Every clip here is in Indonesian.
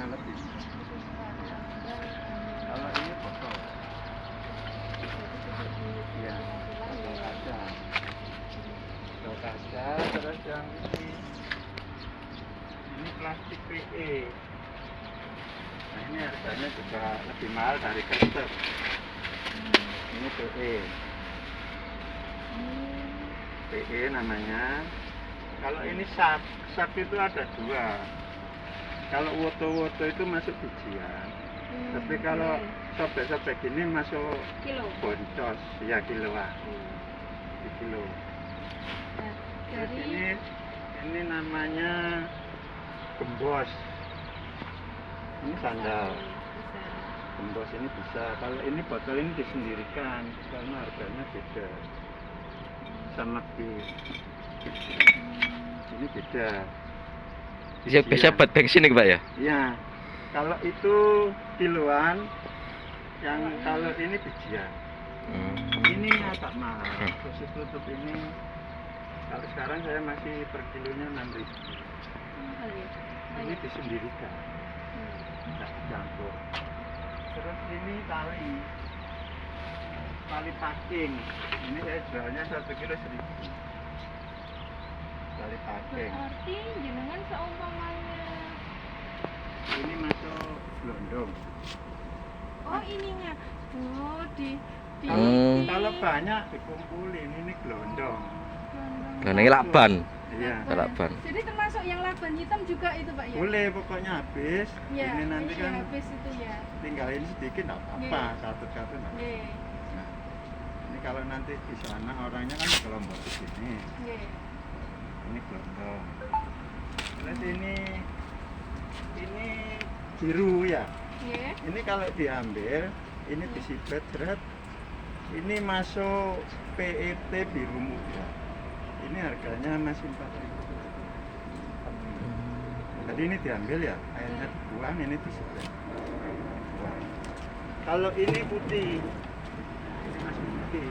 lebih. Kalau ini botol. Iya, botol kaca. Botol kaca, terus yang ini plastik PE. Nah, ini harganya juga lebih mahal dari kertas. Ini PE. PE namanya. Kalau ini sap itu ada dua. Kalau woto-woto itu masuk bijian. Tapi kalau sobek-sobek gini masuk kilo. boncos, ya kiloan. Di kilo. Nah, Terus dari ini namanya gembos. Ini sandal. Gembos ini bisa. Kalau ini botol ini disendirikan karena harganya beda. Sama bis. Ini beda. Ya biasa buat bensin nih Pak ya? Iya. Kalau itu kiloan, yang kalau ini bijian. Ini agak mahal. Khusus tutup ini, kalau sekarang saya masih per kilonya 6.000. mahal ya. Ini disendirikan, tidak dicampur. Terus ini tali packing. Ini saya jualnya 1 kilo 1.000. Tali packing. Berarti jenengan seumpamanya. Ini masuk gelondong. Oh ininya. Oh Kalau banyak dikumpulin, ini gelondong. Karena ini lakban. Iya. Lakban. Jadi termasuk yang lakban hitam juga itu Pak ya? Boleh, pokoknya habis. Ya, Ini nanti ini kan habis itu ya. tinggalin sedikit nggak apa-apa, satu-satu nggak apa-apa. Nggih. Nah, ini kalau nanti di sana orangnya kan kelompok di sini. Nggih. Ini gelondong. Terus ini biru ya. Nggih. Ini kalau diambil, ini disibet seret. Ini masuk PET biru muda. Ini harganya masih 4.000. Jadi ini diambil ya, airnya dibuang, ini disibet. Kalau ini putih, ini masih putih.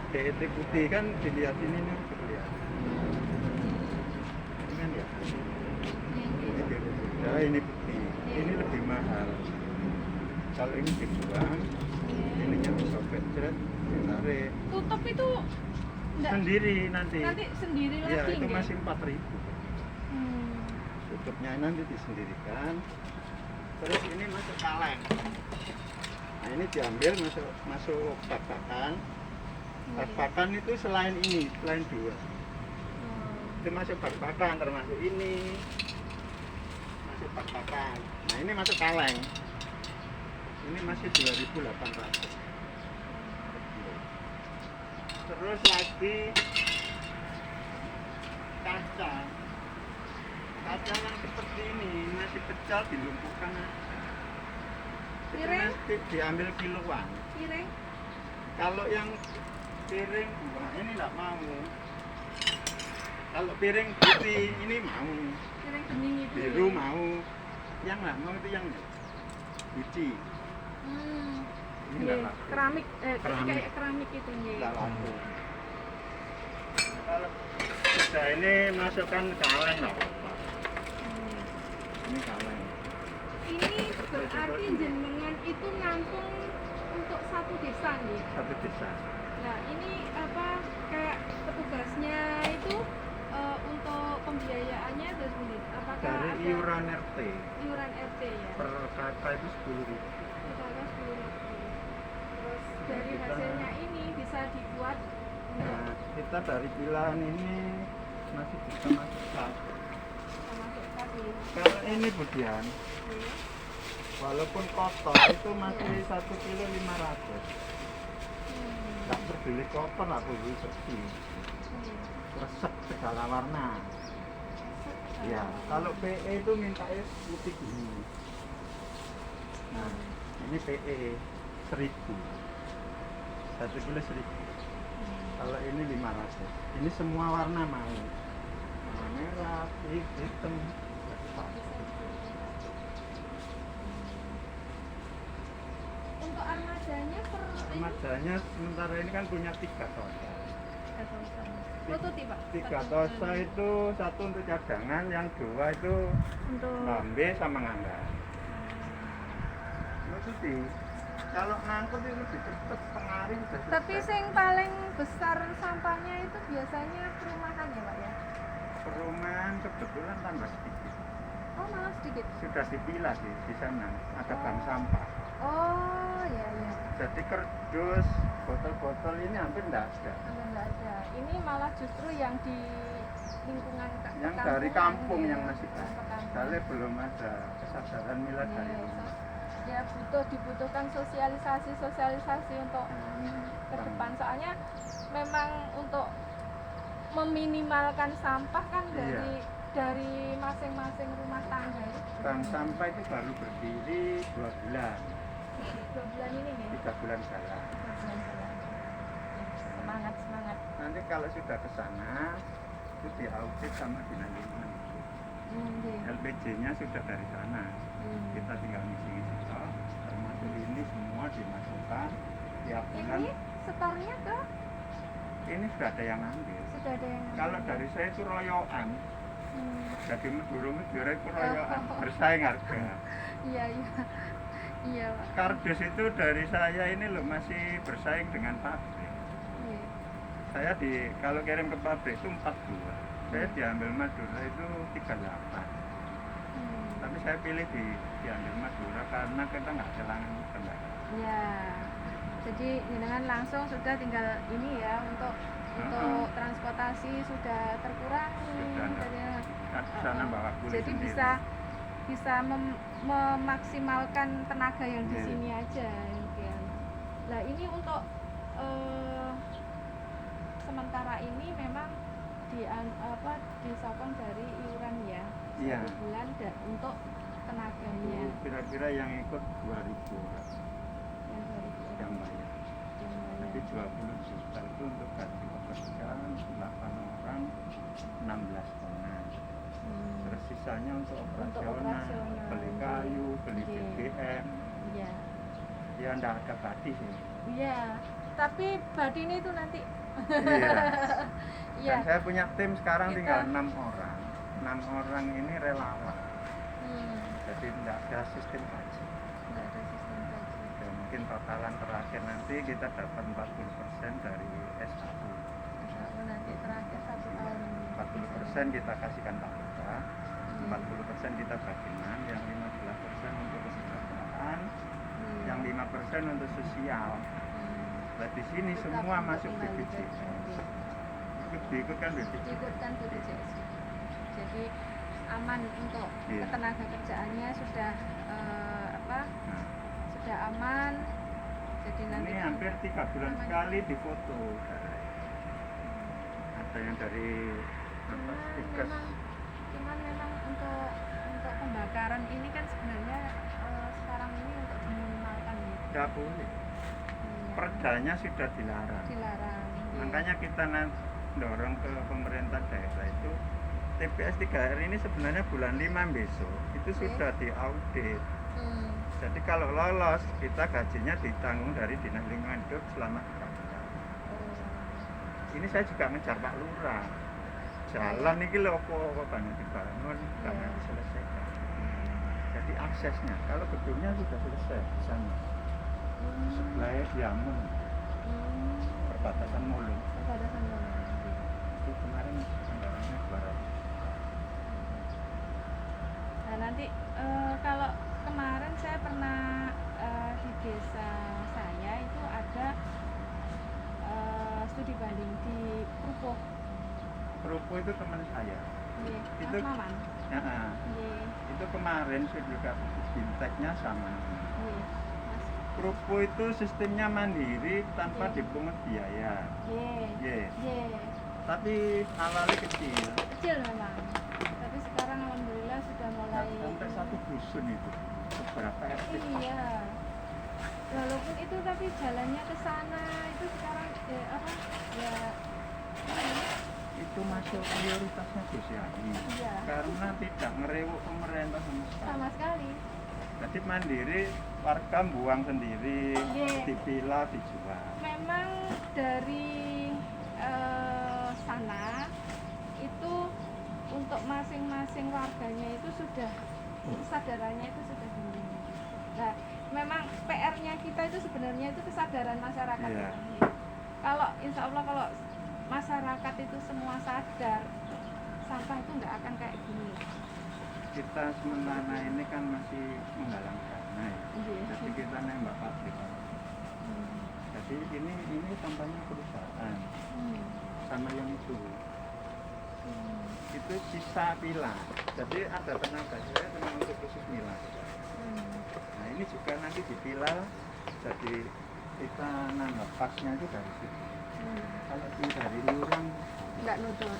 PET putih kan dilihat ini nih, kelihatan. Ini kan ya. Ini biru muda, ini putih. Ini lebih mahal. Kalau ini dibuang, ininya disobek, seret, ditarik. Tutup itu enggak Sendiri nanti. nanti sendiri Ya, lagi itu nggih? masih 4.000. Hmm. Tutupnya nanti disendirikan. Terus ini masuk kaleng. Nah, ini diambil masuk bak-bakan. Bak-bakan itu selain ini, selain dua. Itu masuk bak-bakan, termasuk ini. Masuk bak-bakan. Nah, ini masuk kaleng. Ini masih 2.800. Terus lagi kaca yang seperti ini masih pecah dilumpuhkan aja. Itu Piring? nanti diambil kiloan. Piring? Kalau yang piring wah, ini enggak mau. Kalau piring putih ini mau, Piring bening itu. biru ya? mau. Yang nggak mau itu yang guci. Hmm. Ini Nggih. enggak laku. Keramik, Keramik. kayak keramik itu nggih. Enggak laku. Kalau sudah ini masukkan kaleng nggak apa-apa. Hmm. Ini kaleng. Ini berarti jenengan itu nampung untuk satu desa nih. Satu desa. Nah ini apa kayak petugasnya itu untuk pembiayaannya dari sini. Apakah Dari ada iuran RT iuran RT ya? per kakak itu 10.000. Misalnya 10.000. Terus dari Kita- hasilnya ini bisa dibuat Nah, kita dari pilihan ini masih bisa masuk sak. termasuk tadi. Kalau ini Budian, Iya. walaupun kotor itu masih 1 kilo 500. Hmm. Nggak peduli kotor atau bersih, resep segala warna. Ya, kalau PE itu mintanya putih gini. Nah, ini PE 1.000. 1 kilo 1.000. Kalau ini 500. Ini semua warna mau. Warna merah, hitam. Untuk armadanya per Armadanya sementara ini kan punya 3 tosa. prototipe Pak. 3 tosa itu 1 untuk cadangan, yang 2 itu Untuk lambe sama ngangga. diikuti. Kalau ngangkut itu lebih cepat, setengah hari sudah Tapi selesai. sing paling besar sampahnya itu biasanya perumahan ya Pak ya? Perumahan kebetulan tambah sedikit. Oh malah sedikit. Sudah dipilah di sana, ada bank Oh. sampah. Oh ya ya. Jadi kardus, botol-botol ini hampir tidak ada. Hampir nggak ada. Ini malah justru yang di lingkungan Yang dari kampung ya, yang masih yang banyak. perkampungan. Soalnya belum ada kesadaran milah dari Iya, rumah. ya dibutuhkan sosialisasi untuk ke depan. Soalnya memang untuk meminimalkan sampah kan Iya. dari masing-masing rumah tangga itu. Bank sampah itu baru berdiri 2 bulan, 2 bulan ini nih. 3 bulan jalan. 2 bulan jalan. Semangat semangat. Nanti kalau sudah ke sana, itu diaudit sama dinas lingkungan. Iya. LPG-nya sudah dari sana. Kita tinggal ngisi-ngisi toh, termasuk ini semua dimasukkan tiap bulan. Ini setornya ke Ini sudah ada yang ambil. sudah ada yang Kalau ngambil. dari saya itu royoan, Hmm. jadi Madura itu royoan, bersaing harga. Iya iya. Iya Pak. Kardus itu dari saya ini loh masih bersaing dengan pabrik. Iya. Saya kalau kirim ke pabrik itu 42. Saya diambil Madura itu 38. Tapi saya pilih diambil Madura karena kita nggak kehilangan kendaraan. Ya, jadi dengan langsung sudah tinggal ini ya untuk transportasi sudah terkurangi. Sudah, Jadi, Kan di sana bawa kulit jadi sendiri. bisa memaksimalkan tenaga yang di Iya. sini aja. Mungkin. Nah ini untuk sementara ini memang disokong dari iuran ya. Iya. 1 bulan untuk tenaganya. Kira-kira yang ikut 2.000 Yang 2000 yang bayar. Jadi 20 juta itu untuk gaji pekerja 8 orang 16 tonan. Terus sisanya untuk operasional, beli kayu, beli Oke. BBM. Iya. Ya enggak ada badi sih. Iya. Tapi badine itu nanti. Iya. Iya. Dan saya punya tim sekarang Kita- tinggal 6 orang. 6 orang ini relawan. Hmm. Jadi enggak ada sistem gaji. Nggak ada sistem gaji. Ya, mungkin totalan terakhir nanti kita dapat 40% dari SAU. Kalau nanti terakhir 1 tahun. 40% kita kasihkan Pak Lurah, Hmm. 40% kita bagian, yang 15% untuk kesejahteraan, yang 5% untuk sosial. Nah, di sini Tetap semua untuk masuk kembali BPJS. ke- Diikut kan BPJS. diikutkan BPJS. Jadi aman untuk Iya. ketenaga kerjaannya sudah Nah, sudah aman. Jadi nanti ini hampir 3 bulan namanya- sekali difoto. Ada yang dari apa, Stikes. cuman memang untuk pembakaran ini kan sebenarnya sekarang ini untuk diminimalkan ya. Tidak boleh. Iya. Perdanya sudah dilarang. Dilarang. Iya. Makanya kita dorong ke pemerintah daerah itu TPS 3R ini sebenarnya bulan 5 besok itu Oke. sudah diaudit. Hmm. Jadi kalau lolos kita gajinya ditanggung dari Dinas Lingkungan Hidup selama 3 bulan. Oh. Ini saya juga ngejar Pak Lurah. Jalan ini lho apa banyak dibangun, banyak Iya. diselesaikan. Jadi aksesnya, kalau gedungnya sudah selesai di sana. Sebelah Diamond, Hmm. perbatasan Mulung. Perbatasan Mulung. Itu kemarin anggarannya 200. Nah nanti kalau kemarin saya pernah di desa saya itu ada studi banding di Prupo. Rupo itu teman saya. Iya, Itu- Mas Maman. Ya, Iya, itu kemarin saya juga binteknya sama. iya, Mas. Rupo itu sistemnya mandiri tanpa Iya. dipungut biaya. Iya, Iya. iya. Tapi awalnya kecil. Kecil memang. Tapi sekarang alhamdulillah sudah mulai. Sampai satu dusun itu. Beberapa RT. Iya. Walaupun itu tapi jalannya ke sana itu sekarang ya Itu masuk prioritasnya Gus Yani. Iya. Karena tidak ngerewuk pemerintah sama sekali. sama sekali. Jadi mandiri, warga buang sendiri, Iya. dipilah, dijual. Memang dari sana itu untuk masing-masing warganya itu sudah kesadarannya itu sudah tinggi. Nah memang PR-nya kita itu sebenarnya itu kesadaran masyarakat. Iya. Ya. Kalau insya Allah kalau masyarakat itu semua sadar, sampah itu nggak akan kayak gini. Kita sementara ini kan masih menggalang dana ya. Iya. Jadi kita nembak pabrik. Jadi ini sampahnya perusahaan sama yang itu. Itu sisa pilah. Jadi ada tenaga saya memang untuk khusus milah. Nah ini juga nanti dipilah, jadi kita nambah pasnya itu dari situ. Kalau dari iuran Nggak nutur.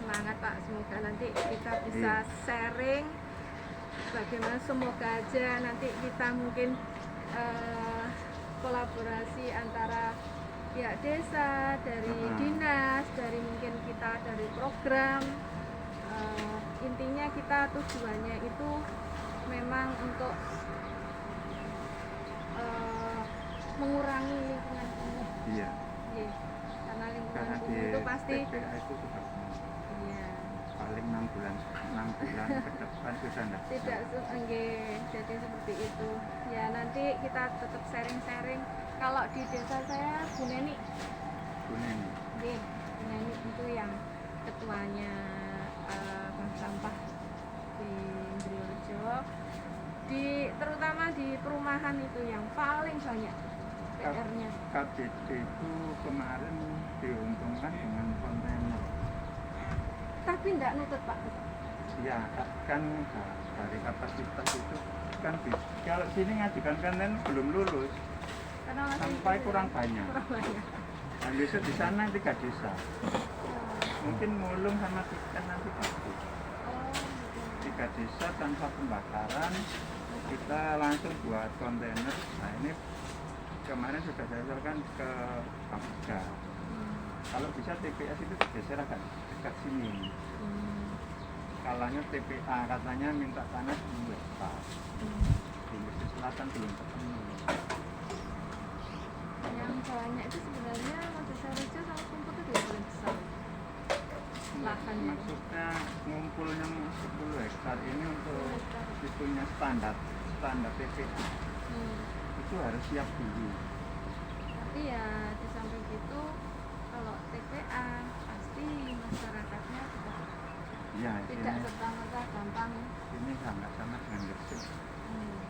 Semangat Pak, semoga nanti kita bisa sharing bagaimana, semoga aja nanti kita mungkin kolaborasi antara pihak desa, dari dinas, dari mungkin kita dari program. Intinya kita tujuannya itu memang untuk mengurangi lingkungan kumuh. iya. Iya. Karena lingkungan Karena di kumuh itu pasti TPA itu sudah iya. paling 6 bulan ke depan sudah enggak. Tidak jadi seperti itu. Ya nanti kita tetap sharing-sharing. Kalau di desa saya Bu Neni, Bu Neni itu yang ketuanya bank sampah di Indriyorejo, terutama di perumahan itu yang paling banyak PR-nya. KBD itu kemarin diuntungkan dengan kontainer. Tapi enggak nutut Pak. Ya kan dari kapasitas itu kan kalau sini ngajukan kontainer belum lulus. Karena masih Sampai kurang banyak. Kurang banyak. Dan besok di sana 3 desa. Mungkin mulung sama kita nanti bagus. 3 desa tanpa pembakaran, kita langsung buat kontainer. Nah ini kemarin sudah saya salurkan ke Pamuga. Kalau bisa TPS itu geser agak dekat sini. Kalanya TPA katanya minta tanah 10 hektar. Di Mesir Selatan belum ketemu. Yang banyak itu sebenarnya Indriyorejo sama Kumpul itu dua paling besar. Lahannya. Maksudnya ngumpulnya 10 hektar ini untuk itunya standar TPA. Itu harus siap dulu. Tapi ya di samping itu kalau TPA pasti masyarakatnya juga Ya, tidak ini, serta-merta gampang. ini sangat sama dengan Gresik.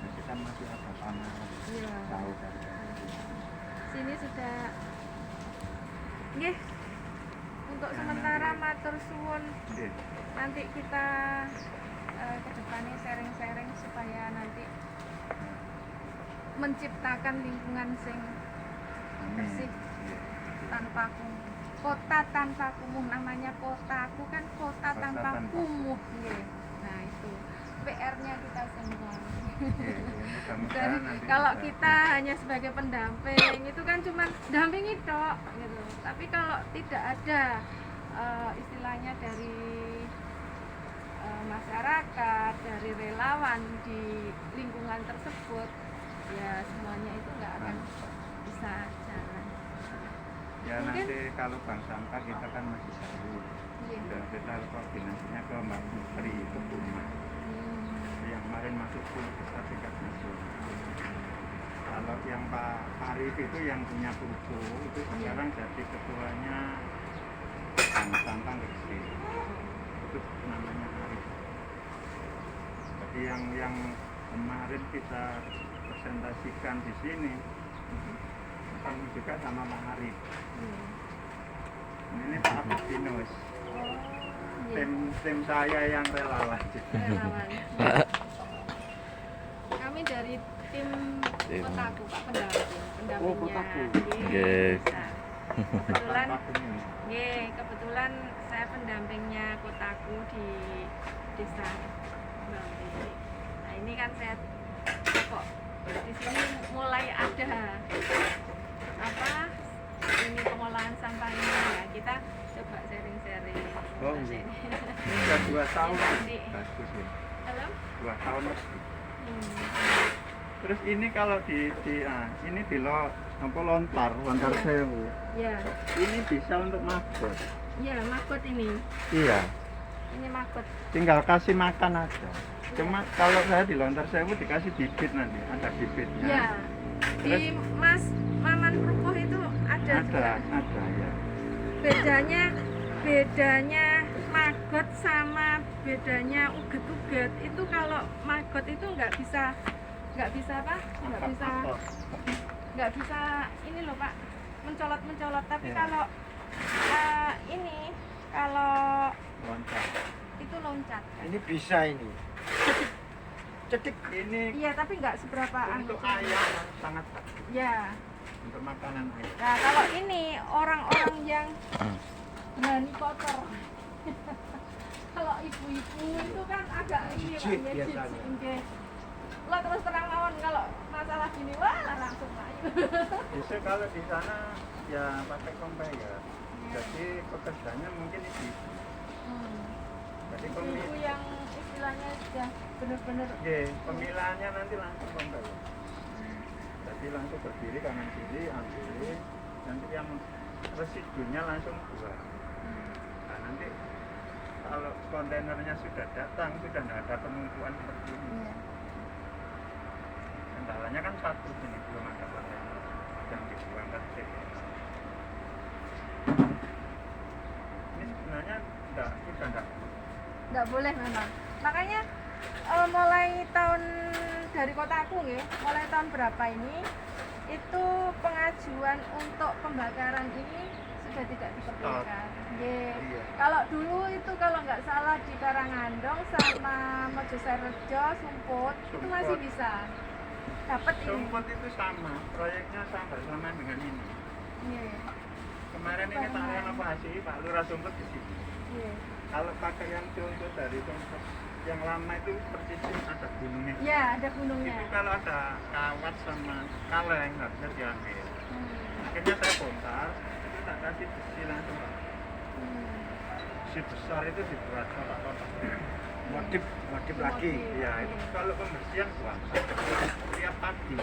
Jadi kan masih ada panahan. Iya. Tahu kan? Sini sudah nggih. Untuk Ya, sementara nanti. matur suwun, Oke. nanti kita ke depannya sharing-sharing supaya nanti menciptakan lingkungan sing Amin. bersih Iya. tanpa kumuh. Kota tanpa kumuh, namanya kotaku kan kota Kota tanpa tanpa kumuh. Nggih. Nah itu PR-nya kita semua. Iya, mudah-mudahan Dan nanti kalau bisa. kita hanya sebagai pendamping itu kan cuma dampingi tok gitu. Tapi kalau tidak ada istilahnya dari masyarakat, dari relawan di lingkungan tersebut, ya semuanya itu nggak akan bisa jalan. Ya Mungkin- nanti kalau bank sampah kita kan masih baru. Iya. Dan kita koordinasinya ke Mbak Putri Kebuma. Yang kemarin masuk 10 besar tingkat nasional. Kalau yang Pak Arif itu yang punya Purko itu sekarang jadi ketuanya Bank Sampah Gresik. Itu namanya Arif. Jadi yang kemarin kita presentasikan di sini ketemu juga sama Pak Arif. Ini Pak Agustinus. Tim saya yang relawan. Relawan. Kami dari tim Kotaku, Pak pendampingnya. Oh, Kotaku. Nggih. Nah, kebetulan, Pak Kuning. kebetulan saya pendampingnya Kotaku di desa Bambi. Nah ini kan saya kok di sini mulai ada apa ini pengolahan sampah ini ya, kita coba sharing-sharing. Oh, iya. Sudah 2 tahun. Nanti. Bagus ya. Halo? 2 tahun lebih. Hmm. Terus ini kalau ini di lontar sewu. Ya, Ini bisa untuk maggot. ya maggot ini. Iya. Ini maggot. Tinggal kasih makan aja. Cuma kalau saya di Lontar Sewu dikasih bibit nanti, ada bibitnya. Ya. Di Mas Maman Rupuh itu ada juga. Ada ya. Bedanya maggot sama bedanya uget-uget itu, kalau maggot itu nggak bisa apa? Nggak bisa ini loh Pak, mencolot. Tapi Ya. kalau ini kalau Lontar. itu loncat. Ini bisa ini. Cedik ini Iya, tapi nggak seberapa untuk anu. ayam sangat bagus. Ya. Untuk makanan ayam. Nah, kalau ini orang-orang yang berani kotor. Kalau ibu-ibu itu kan agak ini Pak, Jijik ya, biasanya. jijik, nggih. Lo terus terang mawon kalau masalah gini, wah langsung aja. Justru kalau di sana ya pakai conveyor. Jadi pekerjaannya mungkin itu. Jadi Ibu yang istilahnya sudah benar-benar pemilahannya nanti langsung conveyor. Jadi langsung berdiri kanan kiri ambil, nanti yang residunya langsung buang. Nah, nanti kalau kontainernya sudah datang, sudah tidak ada penumpuan seperti ini. Iya. Kendalanya kan satu ini, belum ada kontainer yang dibuang ke sini. Ini sebenarnya sudah Nggak boleh memang. Makanya mulai tahun dari kotaku nggih, mulai tahun berapa ini itu pengajuan untuk pembakaran ini sudah tidak diperbolehkan. Nggih. Iya. Kalau dulu itu kalau nggak salah di Karangandong sama Mojosrejo Sumput itu masih bisa dapat ini. Sumput itu sama, proyeknya sama dengan ini. Iya. Kemarin ini Pak renovasi, Pak Lurah Sumput di sini. Iya. Kalau pakai yang contoh dari Sumput yang lama itu persisnya ada gunungnya. Ya, ada gunungnya. Itu kalau ada kawat sama kaleng nggak bisa diambil. Akhirnya saya bongkar, itu tak kasih besi langsung. Besi besar itu dibuat kotak-kotak. Modif lagi. Ya, itu kalau pembersihan puasa tiap pagi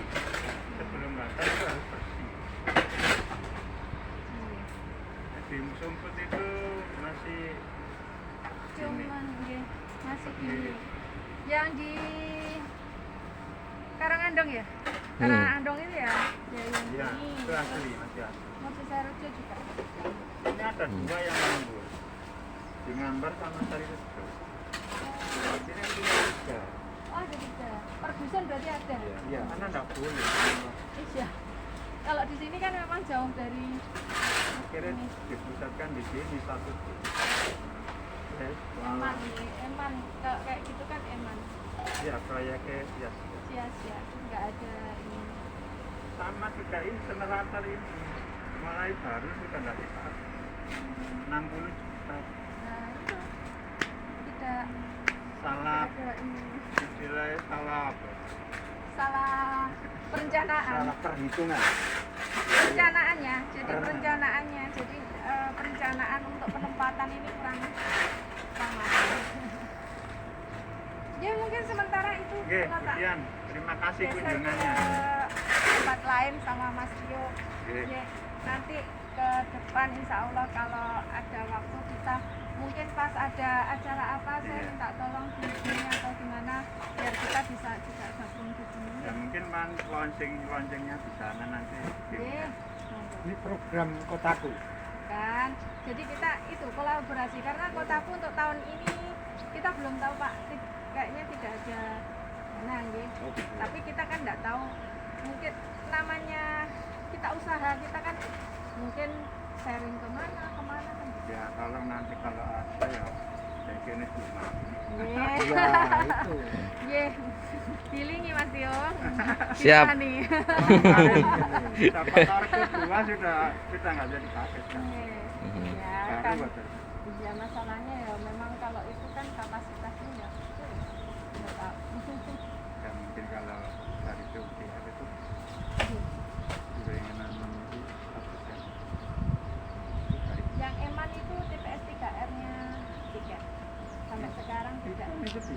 sebelum makan itu harus bersih. Di Sumput itu masih Cuman nggih, masih gini. Yang di Karangandong ya? Karangandong itu ya? Ya yang ya, ini. itu asli, masih asli. Mojosrejo juga. Ini ada dua yang nganggur, di Ngambar sama Sarirejo. Ini yang punya tiga. Oh, ada tiga. Per dusun berarti ada? Iya, karena nggak boleh. Iya. Kalau di sini kan memang jauh dari Akhirnya dipusatkan di sini satu. Eman, Eman. Kalau kayak gitu kan Eman. Ya, proyeknya ya. Sia-sia, nggak ada ini. Sama juga ini generator ini mulai baru sudah nggak dipakai. 60 juta. Nah, itu tidak Salah, ada ini. istilahnya salah apa? Salah perencanaan. Salah perhitungan. Perencanaannya, jadi perencanaannya, jadi perencanaan untuk penempatan ini kurang matang. Ya mungkin sementara itu Oke, kita tak kemudian terima kasih geser ke kunjungannya. tempat lain sama Mas Tio. Oke. Ya, nanti ke depan insya Allah kalau ada waktu kita mungkin pas ada acara apa saya Iya. minta tolong di sini atau gimana biar kita bisa juga gabung di sini. Ya mungkin kan launchingnya di sana nanti. Oke. Ini program kotaku. Kan jadi kita itu kolaborasi karena kotaku untuk tahun ini kita belum tahu Pak, kayaknya tidak ada dana nggih. Tapi kita kan nggak tahu, mungkin namanya kita usaha, kita kan mungkin sharing kemana kan. Ya kalau nanti kalau ada ya saya kira cuma. Ya itu. Ye, pilih nih Mas Tio. Siap. Kita nih. Dapat target dua sudah nggak jadi pakai kan. Ya Baru kan. buat saya. Ya masalahnya ya memang kalau itu kan kapasitasnya ya. Nggak tahu. Ya mungkin kalau dari PUDR itu gorengan itu habisnya dari Yang Eman itu TPS 3R-nya 3. Sampai sekarang tidak. itu bisa